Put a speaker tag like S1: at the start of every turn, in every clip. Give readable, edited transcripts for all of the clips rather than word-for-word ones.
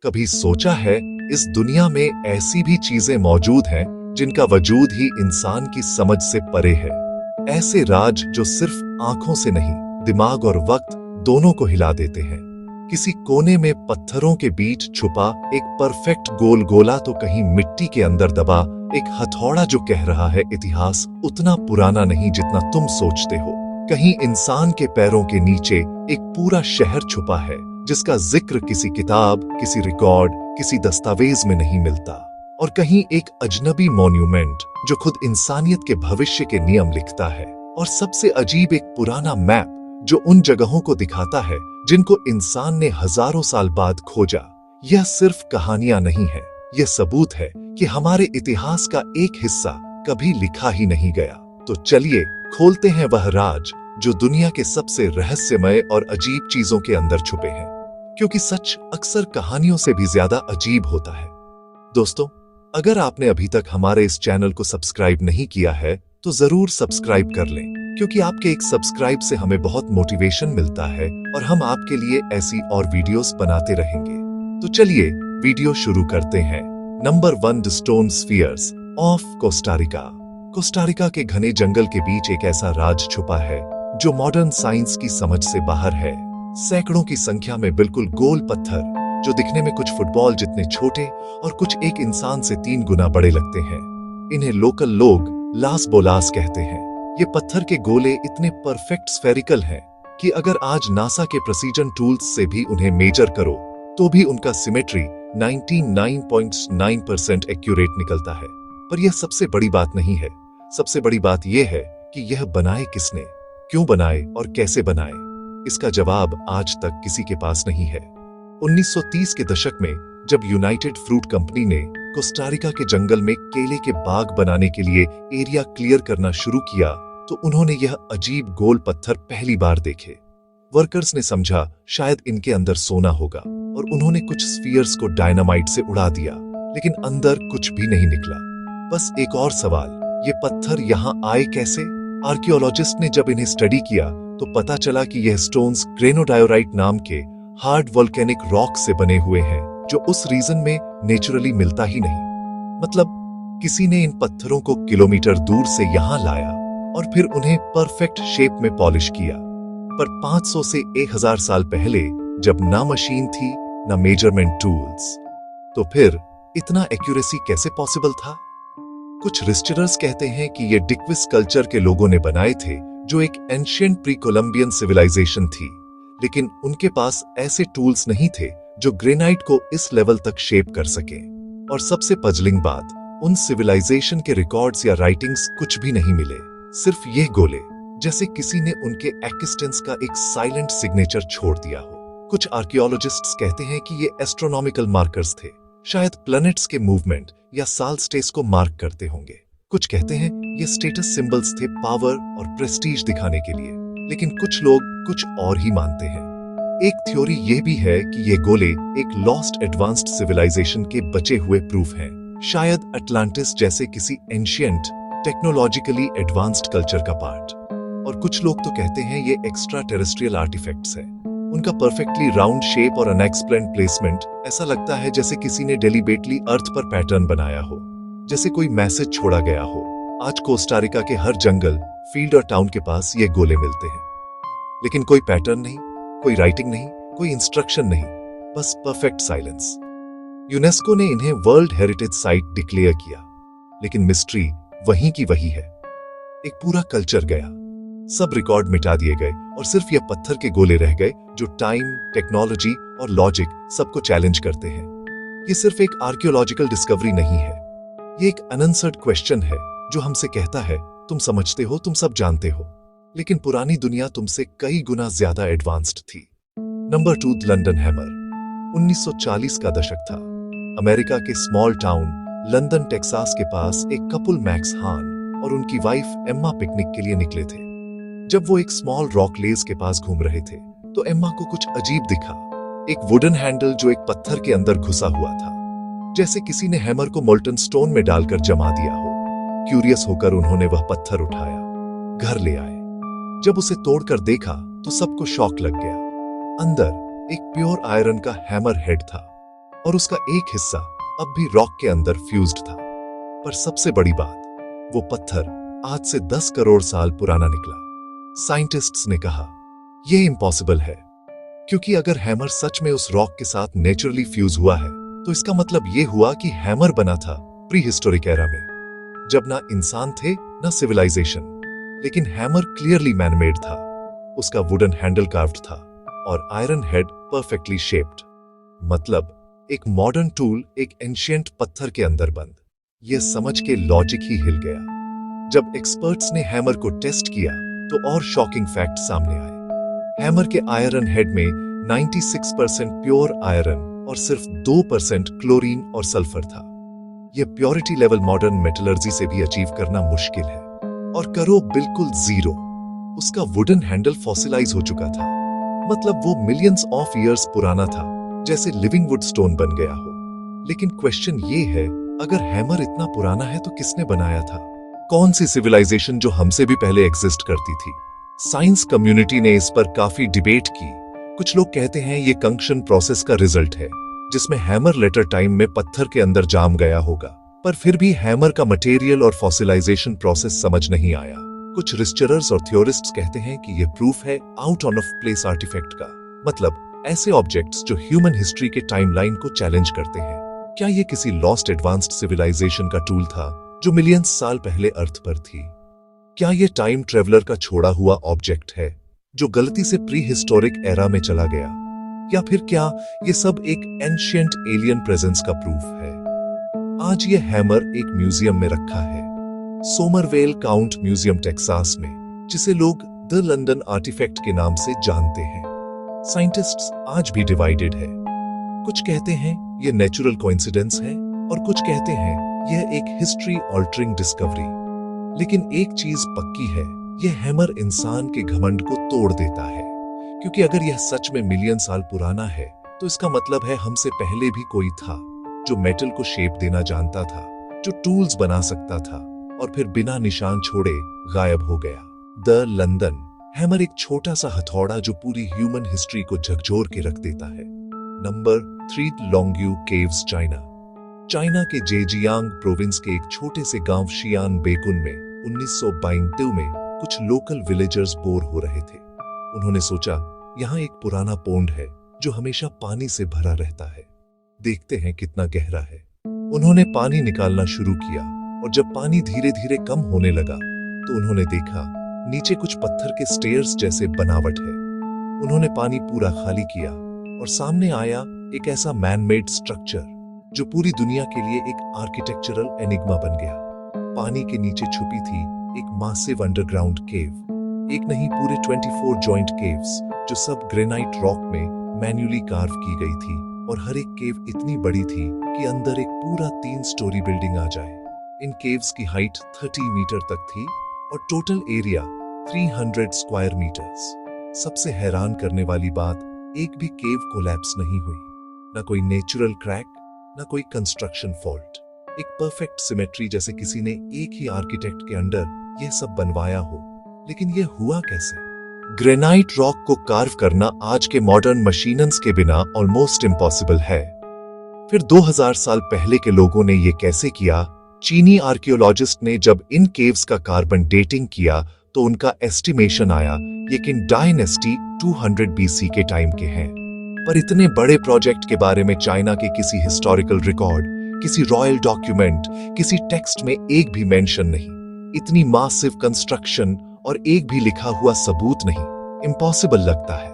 S1: कभी सोचा है इस दुनिया में ऐसी भी चीजें मौजूद हैं जिनका वजूद ही इंसान की समझ से परे है। ऐसे राज जो सिर्फ आंखों से नहीं, दिमाग और वक्त दोनों को हिला देते हैं। किसी कोने में पत्थरों के बीच छुपा एक परफेक्ट गोल गोला तो कहीं मिट्टी के अंदर दबा एक हथौड़ा जो कह रहा है इतिहास उतना पुराना नहीं जितना तुम सोचते हो। कहीं इंसान के पैरों के नीचे एक पूरा शहर छुपा है जिसका जिक्र किसी किताब, किसी रिकॉर्ड, किसी दस्तावेज में नहीं मिलता। और कहीं एक अजनबी मॉन्यूमेंट जो खुद इंसानियत के भविष्य के नियम लिखता है। और सबसे अजीब एक पुराना मैप जो उन जगहों को दिखाता है जिनको इंसान ने हजारों साल बाद खोजा। यह सिर्फ कहानियां नहीं है, यह सबूत है कि हमारे इतिहास का एक हिस्सा कभी लिखा ही नहीं गया। तो चलिए खोलते हैं वह राज जो दुनिया के सबसे रहस्यमय और अजीब चीजों के अंदर छुपे हैं, क्योंकि सच अक्सर कहानियों से भी ज्यादा अजीब होता है। दोस्तों, अगर आपने अभी तक हमारे इस चैनल को सब्सक्राइब नहीं किया है तो जरूर सब्सक्राइब कर लें, क्योंकि आपके एक सब्सक्राइब से हमें बहुत मोटिवेशन मिलता है और हम आपके लिए ऐसी और वीडियोस बनाते रहेंगे। तो चलिए वीडियो शुरू करते हैं। Number 1, the stone spheres of Costa Rica. Costa Rica के घने जंगल के बीच एक ऐसा राज छुपा है जो मॉडर्न साइंस की समझ से बाहर है। सैकड़ों की संख्या में बिल्कुल गोल पत्थर जो दिखने में कुछ फुटबॉल जितने छोटे और कुछ एक इंसान से 3 गुना बड़े लगते हैं। इन्हें लोकल लोग लास बोलास कहते हैं। ये पत्थर के गोले इतने परफेक्ट स्फेरिकल हैं कि अगर आज नासा के प्रिसीजन टूल्स से भी उन्हें मेजर करो तो भी उनका सिमेट्री 99.9% एक्यूरेट निकलता है। पर यह सबसे बड़ी बात नहीं है। सबसे बड़ी बात यह है कि यह बनाए किसने, क्यों बनाए और कैसे बनाए। इसका जवाब आज तक किसी के पास नहीं है। 1930 के दशक में जब यूनाइटेड फ्रूट कंपनी ने कोस्टारिका के जंगल में केले के बाग बनाने के लिए एरिया क्लियर करना शुरू किया तो उन्होंने यह अजीब गोल पत्थर पहली बार देखे। वर्कर्स ने समझा शायद इनके अंदर सोना होगा और उन्होंने कुछ स्फीयर्स को डायनामाइट से उड़ा दिया, लेकिन अंदर कुछ भी नहीं निकला। बस एक और सवाल, ये पत्थर यहाँ आए कैसे? आर्कियोलॉजिस्ट ने जब इन्हें स्टडी किया तो पता चला कि यह स्टोन्स ग्रेनोडायोराइट नाम के हार्ड वोल्केनिक रॉक से बने हुए हैं जो उस रीजन में नेचुरली मिलता ही नहीं। मतलब किसी ने इन पत्थरों को किलोमीटर दूर से यहां लाया और फिर उन्हें परफेक्ट शेप में पॉलिश किया। पर 500 से 1000 साल पहले जब ना मशीन थी ना मेजरमेंट टूल्स, तो फिर इतना एक्यूरेसी कैसे पॉसिबल था? कुछ रिसर्चर्स कहते हैं कि ये डिक्विस कल्चर के लोगों ने बनाए थे जो एक एंशिएंट प्री कोलंबियन सिविलाइजेशन थी, लेकिन उनके पास ऐसे टूल्स नहीं थे जो ग्रेनाइट को इस लेवल तक शेप कर सके। और सबसे पजलिंग बात, उन सिविलाइजेशन के रिकॉर्ड्स या राइटिंग्स कुछ भी नहीं मिले। सिर्फ ये गोले, जैसे किसी ने उनके एक्सिस्टेंस का एक साइलेंट सिग्नेचर छोड़ दिया हो। कुछ आर्कियोलॉजिस्ट्स कहते हैं कि ये एस्ट्रोनॉमिकल मार्कर्स थे, शायद प्लैनेट्स के मूवमेंट या साल्स्टेस को मार्क करते होंगे। कुछ कहते हैं ये स्टेटस सिंबल्स थे पावर और प्रेस्टीज दिखाने के लिए, लेकिन कुछ लोग कुछ और ही मानते हैं। एक थ्योरी यह भी है कि ये गोले एक लॉस्ट एडवांस्ड सिविलाइजेशन के बचे हुए प्रूफ हैं, शायद अटलांटिस जैसे किसी एंशिएंट टेक्नोलॉजिकली एडवांस्ड कल्चर का पार्ट। और कुछ लोग तो कहते हैं ये एक्स्ट्रा टेरेस्ट्रियल आर्टिफैक्ट्स हैं। उनका परफेक्टली राउंड शेप और अनएक्सप्लेन्ड प्लेसमेंट ऐसा लगता है जैसे किसी ने डेलिबरेटली अर्थ पर पैटर्न बनाया हो, जैसे कोई मैसेज छोड़ा गया हो। आज कोस्टारिका के हर जंगल, फील्ड और टाउन के पास ये गोले मिलते हैं, लेकिन कोई पैटर्न नहीं, कोई राइटिंग नहीं, कोई इंस्ट्रक्शन नहीं, बस परफेक्ट साइलेंस। यूनेस्को ने इन्हें वर्ल्ड हेरिटेज साइट डिक्लेयर किया, लेकिन मिस्ट्री वहीं की वही है। एक पूरा कल्चर गया, सब रिकॉर्ड मिटा दिए गए और सिर्फ ये पत्थर के गोले रह गए जो टाइम, टेक्नोलॉजी और लॉजिक सबको चैलेंज करते हैं। ये सिर्फ एक आर्कियोलॉजिकल डिस्कवरी नहीं है, ये एक अनआंसर्ड क्वेश्चन है जो हमसे कहता है तुम समझते हो, तुम सब जानते हो, लेकिन पुरानी दुनिया तुमसे कई गुना ज्यादा एडवांस्ड थी। Number 2, London hammer. 1940 का दशक था। अमेरिका के स्मॉल टाउन लंदन टेक्सास के पास एक कपल मैक्स हान और उनकी वाइफ एम्मा पिकनिक के लिए निकले थे। जब वो एक स्मॉल रॉक लेज के पास घूम रहे थे तो एम्मा को कुछ अजीब दिखा। एक वुडन हैंडल जो एक पत्थर के अंदर घुसा हुआ था, जैसे किसी ने हैमर को मोल्टन स्टोन में डालकर जमा दिया हो। क्यूरियस होकर उन्होंने वह पत्थर उठाया, घर ले आए। जब उसे तोड़कर देखा तो सबको शॉक लग गया। अंदर एक प्योर आयरन का हैमर हेड था। और उसका एक हिस्सा अब भी रॉक के अंदर फ्यूज्ड था। पर सबसे बड़ी बात, वो पत्थर आज से 10 करोड़ साल पुराना निकला। साइंटिस्ट्स ने कहा यह इम्पॉसिबल है, क्योंकि अगर हैमर सच में उस रॉक के साथ नेचुरली फ्यूज हुआ है तो इसका मतलब यह हुआ कि हैमर बना था प्री हिस्टोरिक एरा में, जब ना इंसान थे ना सिविलाइजेशन। लेकिन हैमर क्लियरली मैनमेड था। उसका वुडन हैंडल कार्व्ड था और आयरन हेड परफेक्टली शेप्ड। मतलब एक मॉडर्न टूल एक एंशिएंट पत्थर के अंदर बंद। यह समझ के लॉजिक ही हिल गया। जब एक्सपर्ट्स ने हैमर को टेस्ट किया तो और शॉकिंग फैक्ट सामने आए। हैमर के आयरन हेड में 96% प्योर आयरन और सिर्फ 2% क्लोरीन और सल्फर था। यह प्योरिटी लेवल मॉडर्न मेटलर्जी से भी अचीव करना मुश्किल है। और करो बिल्कुल जीरो, उसका वुडन हैंडल फॉसिलाइज हो चुका था। मतलब वो मिलियंस ऑफ ईयर्स पुराना था, जैसे लिविंग वुड स्टोन बन गया हो। लेकिन क्वेश्चन ये है, अगर हैमर इतना पुराना है तो किसने बनाया था? कौन सी सिविलाइजेशन जो हमसे भी पहले एग्जिस्ट करती थी? साइंस कम्युनिटी ने इस पर काफी डिबेट की। कुछ लोग कहते हैं ये कंक्शन प्रोसेस का रिजल्ट है, जिसमें हैमर लेटर टाइम में पत्थर के अंदर जाम गया होगा। पर फिर भी हैमर का मटेरियल और फॉसिलाइजेशन प्रोसेस समझ नहीं आया। कुछ रिसर्चर्स और थ्योरिस्ट्स कहते हैं कि यह प्रूफ है out on of place artifact का। मतलब ऐसे ऑब्जेक्ट्स जो ह्यूमन हिस्ट्री के टाइमलाइन को चैलेंज करते हैं। क्या यह किसी लॉस्ट एडवांस्ड सिविलाइजेशन का टूल था जो मिलियंस साल पहले अर्थ पर थी? क्या यह टाइम ट्रेवलर का छोड़ा हुआ ऑब्जेक्ट है जो गलती से प्री हिस्टोरिक एरा में चला गया? या फिर क्या यह सब एक एंशिएंट एलियन प्रेजेंस का प्रूफ है? आज यह हैमर एक म्यूजियम में रखा है, सोमरवेल काउंट म्यूजियम टेक्सास में, जिसे लोग द लंदन आर्टिफैक्ट के नाम से जानते हैं। साइंटिस्ट्स आज भी डिवाइडेड है। कुछ कहते हैं यह नेचुरल कोइंसिडेंस है और कुछ कहते हैं यह एक हिस्ट्री ऑल्टरिंग डिस्कवरी। लेकिन एक चीज पक्की है, यह हैमर इंसान के घमंड को तोड़ देता है। क्योंकि अगर यह सच में मिलियन साल पुराना है तो इसका मतलब है हमसे पहले भी कोई था जो मेटल को शेप देना जानता था, जो टूल्स बना सकता था और फिर बिना निशान छोड़े गायब हो गया। द लंदन हैमर एक छोटा सा हथौड़ा जो पूरी ह्यूमन हिस्ट्री को झकझोर के रख देता है। Number 3, लोंग्यू caves, China. चाइना के जेजियांग प्रोविंस के एक छोटे से गांव शियान बेकुन में 1922 में कुछ लोकल विलेजर्स बोर हो रहे थे। उन्होंने सोचा, यहाँ एक पुराना पोंड है जो हमेशा पानी से भरा रहता है, देखते हैं कितना गहरा है। उन्होंने पानी निकालना शुरू किया और जब पानी धीरे धीरे कम होने लगा तो उन्होंने देखा नीचे कुछ पत्थर के स्टेयर्स जैसे बनावट है। उन्होंने पानी पूरा खाली किया और सामने आया एक ऐसा मैनमेड स्ट्रक्चर जो पूरी दुनिया के लिए एक आर्किटेक्चरल एनिग्मा बन गया। पानी के नीचे छुपी थी एक मासिव अंडरग्राउंड केव। एक नहीं, पूरे 24 जॉइंट केव्स जो सब ग्रेनाइट रॉक में मैन्युअली कार्व की गई थी। और हर एक केव इतनी बड़ी थी कि अंदर एक पूरा 3 स्टोरी बिल्डिंग आ जाए। इन केव्स की हाइट 30 मीटर तक थी और टोटल एरिया 300 स्क्वायर मीटर्स। सबसे हैरान करने वाली बात, एक भी केव कोलैप्स नहीं हुई, ना कोई नेचुरल क्रैक, ना कोई कंस्ट्रक्शन फॉल्ट। एक परफेक्ट सिमेट्री, जैसे किसी ने एक ही आर्किटेक्ट के अंडर यह सब बनवाया हो। लेकिन यह हुआ कैसे? ग्रेनाइट रॉक को कार्व करना आज के मॉडर्न मशीनन्स के बिना ऑलमोस्ट इम्पॉसिबल है। फिर 2000 साल पहले के लोगों ने यह कैसे किया? चीनी आर्कियोलॉजिस्ट ने जब इन केव्स का कार्बन डेटिंग किया तो उनका एस्टिमेशन आया ये किन डायनेस्टी 200 BC के टाइम के हैं। पर इतने बड़े प्रोजेक्ट के बारे में चाइना के किसी हिस्टोरिकल रिकॉर्ड, किसी रॉयल डॉक्यूमेंट, किसी टेक्स्ट में एक भी मेंशन नहीं। इतनी मासिव कंस्ट्रक्शन और एक भी लिखा हुआ सबूत नहीं। इम्पॉसिबल लगता है।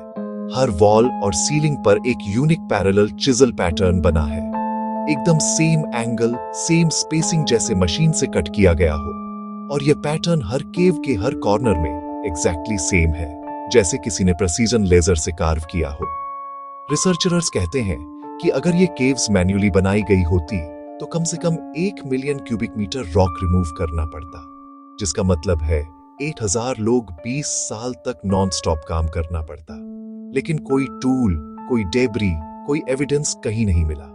S1: हर वॉल और सीलिंग पर एक यूनिक पैरेलल चिजल पैटर्न बना है, एकदम सेम एंगल, सेम स्पेसिंग, जैसे मशीन से कट किया गया हो। और यह पैटर्न हर केव के हर कॉर्नर में एग्जैक्टली सेम है, जैसे किसी ने प्रेसीजन लेजर से कार्व किया हो। रिसर्चर्स कहते हैं कि अगर ये केव्स मैन्युअली बनाई गई होती तो कम से कम 1 million cubic metre rock remove करना पड़ता, जिसका मतलब है 8000 लोग 20 साल तक नॉन स्टॉप काम करना पड़ता। लेकिन कोई टूल, कोई डेब्री, कोई एविडेंस कहीं नहीं मिला।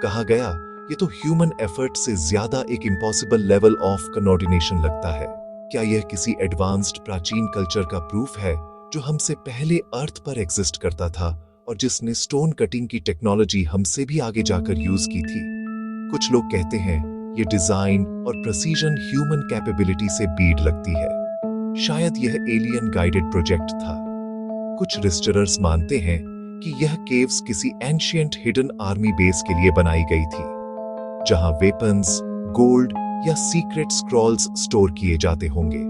S1: कहा गया ये तो ह्यूमन एफर्ट से ज्यादा एक इम्पॉसिबल लेवल ऑफ कोऑर्डिनेशन लगता है। क्या यह किसी एडवांस्ड प्राचीन कल्चर का प्रूफ है जो हमसे पहले अर्थ पर एग्जिस्ट करता था और जिसने स्टोन कटिंग की टेक्नोलॉजी हमसे भी आगे जाकर यूज की थी। कुछ लोग कहते हैं ये डिजाइन और प्रेसिजन ह्यूमन कैपेबिलिटी से बीट लगती है। शायद यह एलियन गाइडेड प्रोजेक्ट था। कुछ रिसर्चर्स मानते हैं कि यह केव्स किसी एंशिएंट हिडन आर्मी बेस के लिए बनाई गई थी, जहां वेपन्स, गोल्ड या सीक्रेट स्क्रॉल्स स्टोर किए जाते होंगे।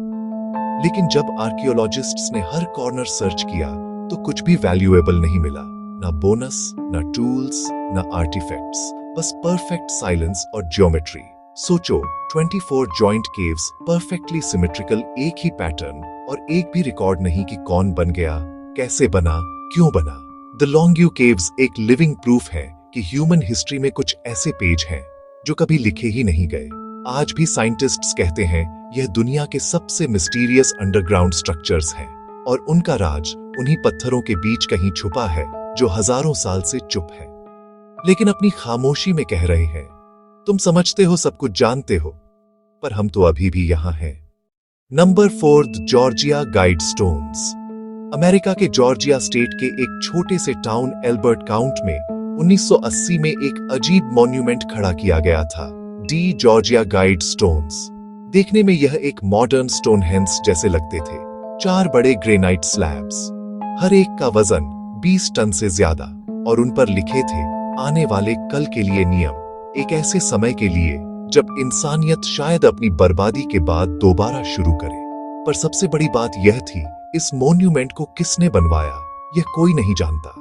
S1: लेकिन जब आर्कियोलॉजिस्ट्स ने हर कॉर्नर सर्च किया तो कुछ भी वैल्यूएबल नहीं मिला। ना बोनस, ना टूल्स, ना आर्टिफैक्ट्स, बस परफेक्ट साइलेंस और ज्योमेट्री। सोचो, 24 जॉइंट केव्स, परफेक्टली सिमेट्रिकल, एक ही पैटर्न, और एक भी रिकॉर्ड नहीं कि कौन बन गया, कैसे बना, क्यों बना। द लॉन्ग्यू केव्स एक लिविंग प्रूफ है कि ह्यूमन हिस्ट्री में कुछ ऐसे पेज हैं जो कभी लिखे ही नहीं गए। आज भी साइंटिस्ट्स कहते हैं यह दुनिया के सबसे मिस्टीरियस अंडरग्राउंड स्ट्रक्चर्स हैं, और उनका राज उन्हीं पत्थरों के बीच कहीं छुपा है जो हजारों साल से चुप है, लेकिन अपनी खामोशी में कह रहे हैं, तुम समझते हो, सब कुछ जानते हो, पर हम तो अभी भी यहां हैं। Number 4, Georgia guide stones. America के जॉर्जिया स्टेट के एक छोटे से टाउन एल्बर्ट काउंट में 1980 में एक अजीब मॉन्यूमेंट खड़ा किया गया था, डी जॉर्जिया गाइड स्टोन्स। देखने में यह एक मॉडर्न स्टोनहेंज जैसे लगते थे। 4 बड़े ग्रेनाइट स्लैब्स, हर एक का वजन 20 टन से ज्यादा, और उन पर लिखे थे आने वाले कल के लिए नियम, एक ऐसे समय के लिए जब इंसानियत शायद अपनी बर्बादी के बाद दोबारा शुरू करे। पर सबसे बड़ी बात यह थी, इस मॉन्यूमेंट को किसने बनवाया यह कोई नहीं जानता।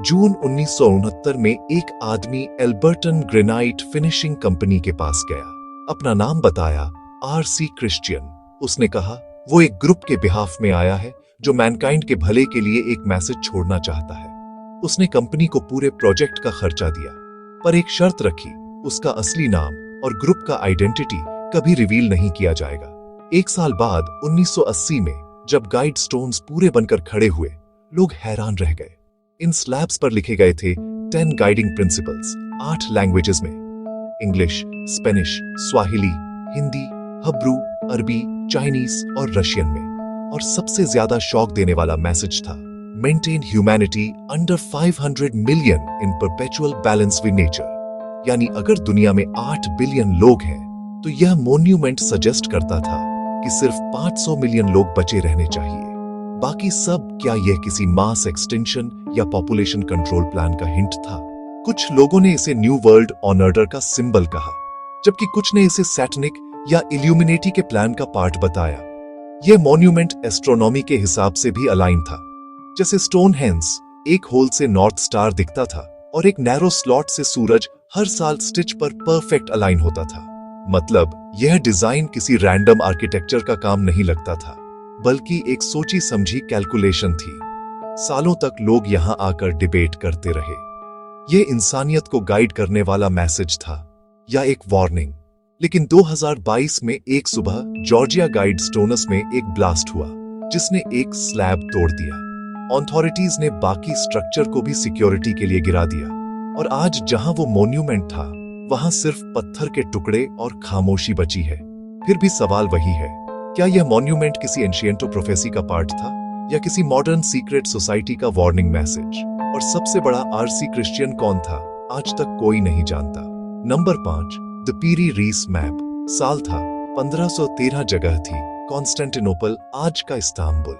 S1: जून 1969 में एक आदमी एल्बर्टन ग्रेनाइट फिनिशिंग कंपनी के पास गया, अपना नाम बताया, आर.सी. क्रिश्चियन। उसने कहा वो एक ग्रुप के बिहाफ में आया है जो मैनकाइंड के भले के लिए एक मैसेज छोड़ना चाहता है। उसने कंपनी को पूरे प्रोजेक्ट का खर्चा दिया, पर एक शर्त रखी, उसका असली नाम और ग्रुप का आइडेंटिटी कभी रिवील नहीं किया जाएगा। 1 साल बाद 1980 में जब गाइड स्टोन्स पूरे बनकर खड़े हुए, लोग हैरान रह गए। इन स्लैब्स पर लिखे गए थे 10 गाइडिंग प्रिंसिपल्स, 8 लैंग्वेजेस में, इंग्लिश, स्पेनिश, स्वाहिली, हिंदी, हब्रू, अरबी, चाइनीज और रशियन में। और सबसे ज्यादा शॉक देने वाला मैसेज था, maintain humanity under 500 million in perpetual balance with nature. यानी अगर दुनिया में 8 बिलियन लोग हैं तो यह मॉन्यूमेंट सजेस्ट करता था कि सिर्फ 500 मिलियन लोग बचे रहने चाहिए, बाकी सब। क्या यह किसी मास एक्सटेंशन या पॉपुलेशन कंट्रोल प्लान का हिंट था? कुछ लोगों ने इसे न्यू वर्ल्ड ऑर्डर का सिंबल कहा, जबकि कुछ ने इसे सैटनिक या इल्यूमिनेटी के प्लान का पार्ट बताया। यह मॉन्यूमेंट एस्ट्रोनॉमी के हिसाब से भी अलाइन था। जैसे स्टोनहेंज एक होल से नॉर्थ स्टार दिखता था और एक नैरो स्लॉट से सूरज हर साल स्टिच पर परफेक्ट अलाइन होता था। मतलब यह डिजाइन किसी रैंडम आर्किटेक्चर का काम नहीं लगता था, बल्कि एक सोची समझी कैलकुलेशन थी। सालों तक लोग यहां आकर डिबेट करते रहे, यह इंसानियत को गाइड करने वाला मैसेज था या एक वार्निंग। लेकिन 2022 में एक सुबह जॉर्जिया गाइड स्टोनस में एक ब्लास्ट हुआ जिसने एक स्लैब तोड़ दिया। अथॉरिटीज ने बाकी स्ट्रक्चर को भी सिक्योरिटी के लिए गिरा दिया, और आज जहां वो मॉन्यूमेंट था वहां सिर्फ पत्थर के टुकड़े और खामोशी बची है। फिर भी सवाल वही है, क्या यह मॉन्यूमेंट किसी एंशिएंटो प्रोफेसी का पार्ट था या किसी मॉडर्न सीक्रेट सोसाइटी का वार्निंग मैसेज? और सबसे बड़ा आर.सी. क्रिश्चियन कौन था, आज तक कोई नहीं जानता। Number 5, the Piri Reis map. साल था 1513, जगह थी कॉन्स्टेंटिनोपल, आज का इस्तांबुल।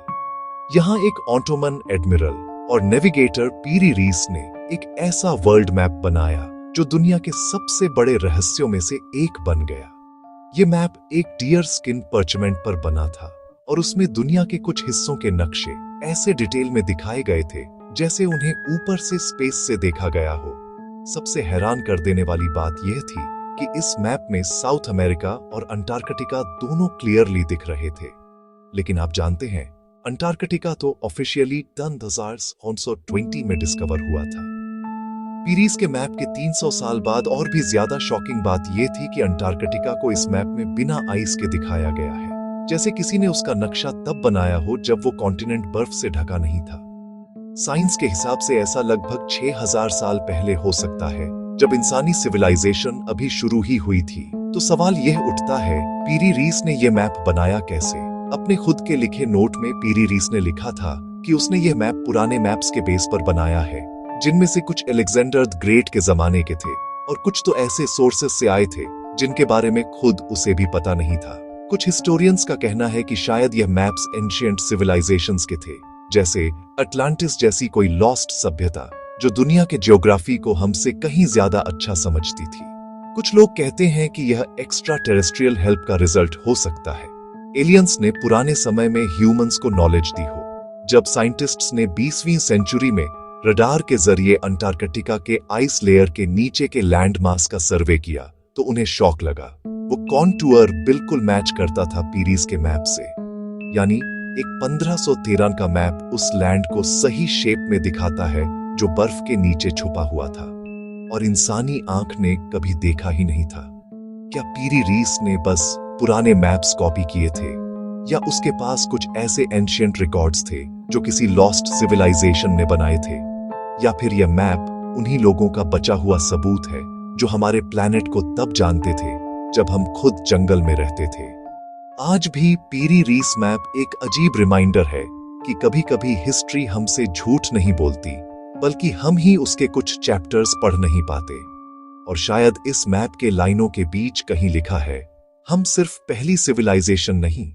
S1: यहाँ एक ऑटोमन एडमिरल और नेविगेटर पीरी रीस ने एक ऐसा वर्ल्ड मैप बनाया जो दुनिया के सबसे बड़े रहस्यों में से एक बन गया। ये मैप एक डियर स्किन पर्चमेंट पर बना था, और उसमें दुनिया के कुछ हिस्सों के नक्शे ऐसे डिटेल में दिखाए गए थे जैसे उन्हें ऊपर से स्पेस से देखा गया हो। सबसे हैरान कर देने वाली बात यह थी कि इस मैप में साउथ अमेरिका और अंटार्कटिका दोनों क्लियरली दिख रहे थे। लेकिन आप जानते हैं, अंटार्कटिका तो ऑफिशियली 10,920 में डिस्कवर हुआ था। पीरीज के मैप के 300 साल बाद और भी ज्यादा शॉकिंग बात यह थी कि अंटार्कटिका को इस मैप में बिना आइस के दिखाया गया है, जैसे किसी ने उसका नक्शा तब बनाया हो जब वो कॉन्टिनेंट बर्फ से ढका नहीं था। साइंस के हिसाब से ऐसा लगभग 6000 साल पहले हो सकता है, जब इंसानी सिविलाइजेशन अभी शुरू ही हुई थी। तो सवाल यह उठता है, पीरी रीस ने यह मैप बनाया कैसे? अपने खुद के लिखे नोट में पीरी रीस ने लिखा था कि उसने यह मैप पुराने मैप्स के बेस पर बनाया है, जिनमें से कुछ अलेक्जेंडर द ग्रेट के जमाने के थे और कुछ तो ऐसे सोर्सेस से आए थे जिनके बारे में खुद उसे भी पता नहीं था। कुछ हिस्टोरियंस का कहना है कि शायद यह मैप्स एंशिएंट सिविलाइजेशंस के थे, जैसे अटलांटिस जैसी कोई लॉस्ट सभ्यता जो दुनिया के ज्योग्राफी को हमसे कहीं ज्यादा अच्छा समझती थी। कुछ लोग कहते हैं कि यह एक्स्ट्रा टेरेस्ट्रियल हेल्प का रिजल्ट हो सकता है। एलियंस ने पुराने समय में ह्यूमंस को नॉलेज दी हो। जब साइंटिस्ट्स ने 20वीं सेंचुरी में रडार के जरिए अंटार्कटिका के आइस लेयर के नीचे के लैंड मास का सर्वे किया तो उन्हें शॉक लगा। वो कॉन्टूर बिल्कुल मैच करता था पीरीज के मैप से, यानी एक 1513 का मैप उस लैंड को सही शेप में दिखाता है जो बर्फ के नीचे छुपा हुआ था और इंसानी आंख ने कभी देखा ही नहीं था। क्या पीरी रीस ने बस पुराने मैप्स कॉपी किए थे, या उसके पास कुछ ऐसे एंशिएंट रिकॉर्ड्स थे जो किसी लॉस्ट सिविलाइजेशन ने बनाए थे, या फिर यह मैप उन्हीं लोगों का बचा हुआ सबूत है जो हमारे प्लैनेट को तब जानते थे जब हम खुद जंगल में रहते थे। आज भी पीरी रीस मैप एक अजीब रिमाइंडर है कि कभी-कभी हिस्ट्री हमसे झूठ नहीं बोलती, बल्कि हम ही उसके कुछ चैप्टर्स पढ़ नहीं पाते। और शायद इस मैप के लाइनों के बीच कहीं लिखा है, हम सिर्फ पहली सिविलाइजेशन नहीं